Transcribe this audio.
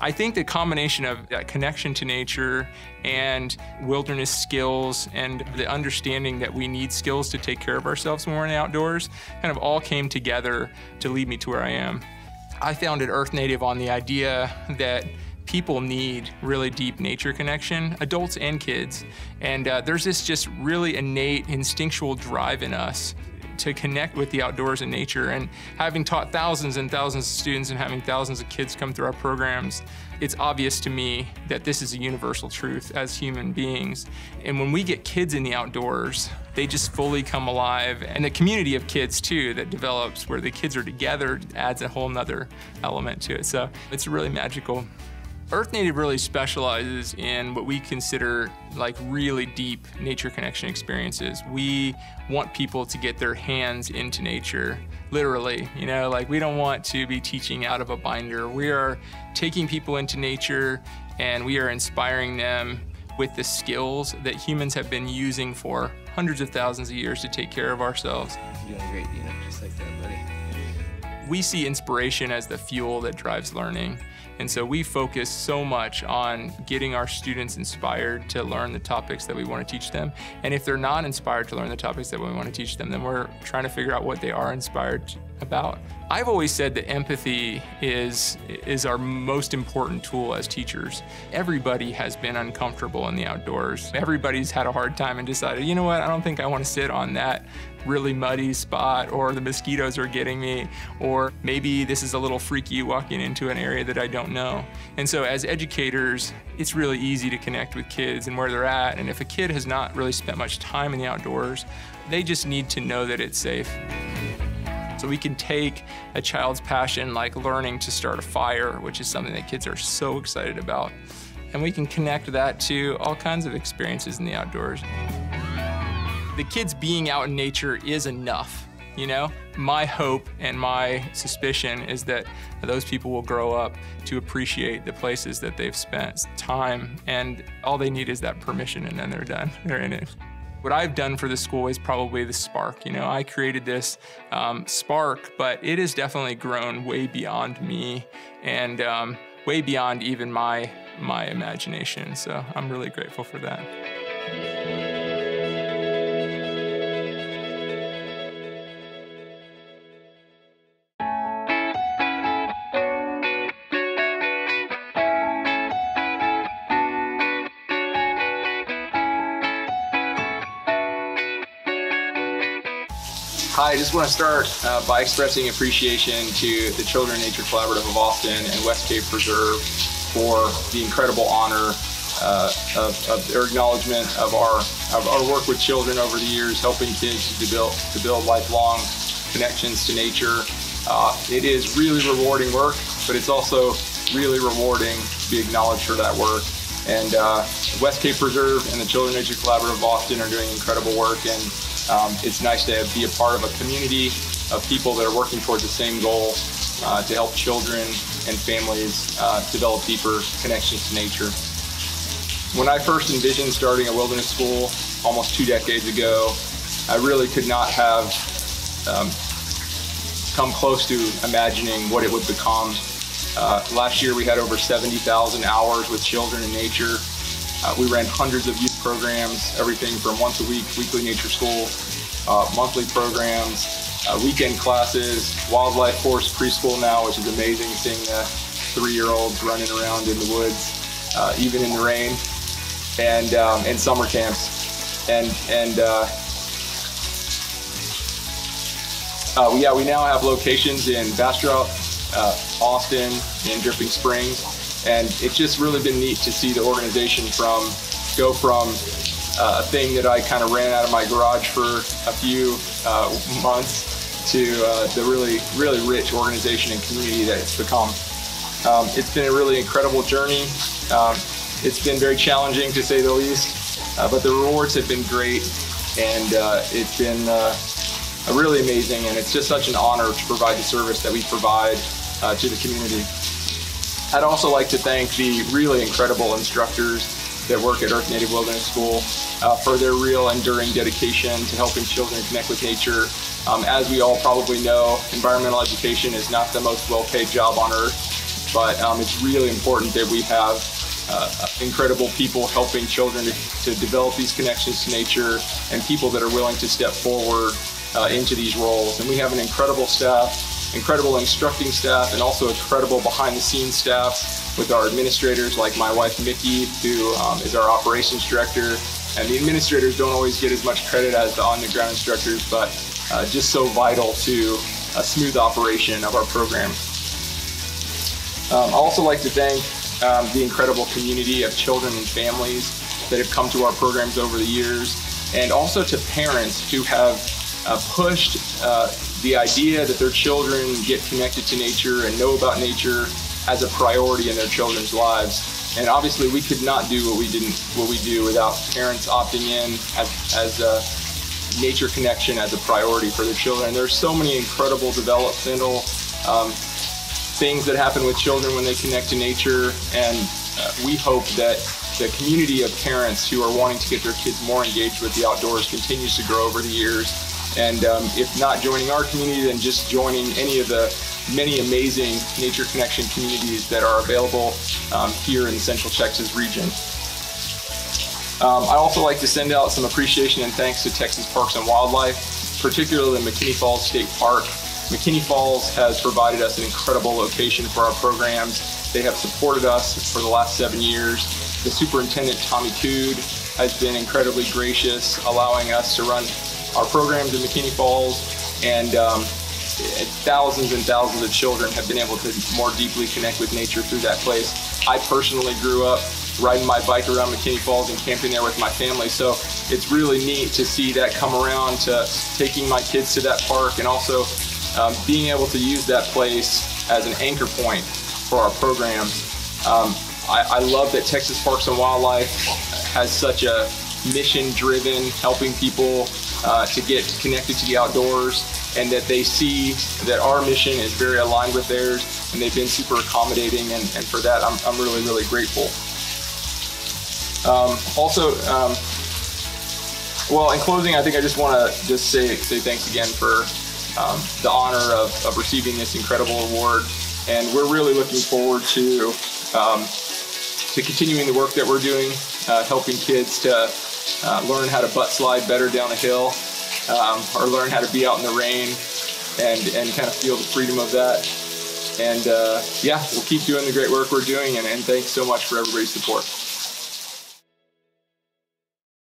I think the combination of that connection to nature and wilderness skills and the understanding that we need skills to take care of ourselves when we're in the outdoors kind of all came together to lead me to where I am. I founded Earth Native on the idea that people need really deep nature connection, adults and kids. And there's this just really innate instinctual drive in us to connect with the outdoors and nature. And having taught thousands and thousands of students and having thousands of kids come through our programs, it's obvious to me that this is a universal truth as human beings. And when we get kids in the outdoors, they just fully come alive. And the community of kids too that develops where the kids are together adds a whole nother element to it. So it's really magical. Earth Native really specializes in what we consider like really deep nature connection experiences. We want people to get their hands into nature, literally. You know, like we don't want to be teaching out of a binder. We are taking people into nature and we are inspiring them with the skills that humans have been using for hundreds of thousands of years to take care of ourselves. You're doing great, Dina, just like that, buddy. We see inspiration as the fuel that drives learning. And so we focus so much on getting our students inspired to learn the topics that we want to teach them. And if they're not inspired to learn the topics that we want to teach them, then we're trying to figure out what they are inspired about. I've always said that empathy is our most important tool as teachers. Everybody has been uncomfortable in the outdoors. Everybody's had a hard time and decided, you know what, I don't think I want to sit on that really muddy spot, or the mosquitoes are getting me, or maybe this is a little freaky walking into an area that I don't know. And so as educators, it's really easy to connect with kids and where they're at. And if a kid has not really spent much time in the outdoors, they just need to know that it's safe. So we can take a child's passion, like learning to start a fire, which is something that kids are so excited about, and we can connect that to all kinds of experiences in the outdoors. The kids being out in nature is enough, you know? My hope and my suspicion is that those people will grow up to appreciate the places that they've spent time, and all they need is that permission, and then they're done, they're in it. What I've done for the school is probably the spark. You know, I created this spark, but it has definitely grown way beyond me and way beyond even my imagination. So I'm really grateful for that. Hi, I just want to start by expressing appreciation to the Children in Nature Collaborative of Austin and Westcave Preserve for the incredible honor of their acknowledgement of our work with children over the years, helping kids to build lifelong connections to nature. It is really rewarding work, but it's also really rewarding to be acknowledged for that work. And Westcave Preserve and the Children in Nature Collaborative of Austin are doing incredible work, and it's nice to be a part of a community of people that are working towards the same goal to help children and families develop deeper connections to nature. When I first envisioned starting a wilderness school almost 2 decades ago, I really could not have come close to imagining what it would become. Last year we had over 70,000 hours with children in nature. We ran hundreds of youth programs, everything from once a week, weekly nature school, monthly programs, weekend classes, wildlife force preschool now, which is amazing, seeing the 3-year-olds running around in the woods, even in the rain, and summer camps. We now have locations in Bastrop, Austin, and Dripping Springs. And it's just really been neat to see the organization go from a thing that I kind of ran out of my garage for a few months to the really rich organization and community that it's become. It's been a really incredible journey. It's been very challenging, to say the least, but the rewards have been great, and it's been really amazing, and it's just such an honor to provide the service that we provide to the community. I'd also like to thank the really incredible instructors that work at Earth Native Wilderness School for their real enduring dedication to helping children connect with nature. As we all probably know, environmental education is not the most well-paid job on earth, but it's really important that we have incredible people helping children to develop these connections to nature, and people that are willing to step forward into these roles. And we have an incredible staff, incredible instructing staff, and also incredible behind-the-scenes staff with our administrators, like my wife Mickey, who is our operations director. And the administrators don't always get as much credit as the on-the-ground instructors, but just so vital to a smooth operation of our program. I'd also like to thank the incredible community of children and families that have come to our programs over the years, and also to parents who have pushed the idea that their children get connected to nature and know about nature as a priority in their children's lives. And obviously we could not do what we do without parents opting in as nature connection as a priority for their children. And there's so many incredible developmental things that happen with children when they connect to nature, and we hope that the community of parents who are wanting to get their kids more engaged with the outdoors continues to grow over the years. And if not joining our community, then just joining any of the many amazing nature connection communities that are available here in the Central Texas region. I'd also like to send out some appreciation and thanks to Texas Parks and Wildlife, particularly McKinney Falls State Park. McKinney Falls has provided us an incredible location for our programs. They have supported us for the last 7 years. The superintendent, Tommy Cood, has been incredibly gracious, allowing us to run our programs in McKinney Falls, and thousands and thousands of children have been able to more deeply connect with nature through that place. I personally grew up riding my bike around McKinney Falls and camping there with my family, so it's really neat to see that come around to taking my kids to that park, and also being able to use that place as an anchor point for our programs. I love that Texas Parks and Wildlife has such a mission-driven, helping people to get connected to the outdoors, and that they see that our mission is very aligned with theirs, and they've been super accommodating, and for that I'm really, really grateful. Well, in closing, I think I just want to say thanks again for the honor of receiving this incredible award, and we're really looking forward to continuing the work that we're doing, helping kids to learn how to butt slide better down a hill, or learn how to be out in the rain and kind of feel the freedom of that. And yeah, we'll keep doing the great work we're doing, and thanks so much for everybody's support.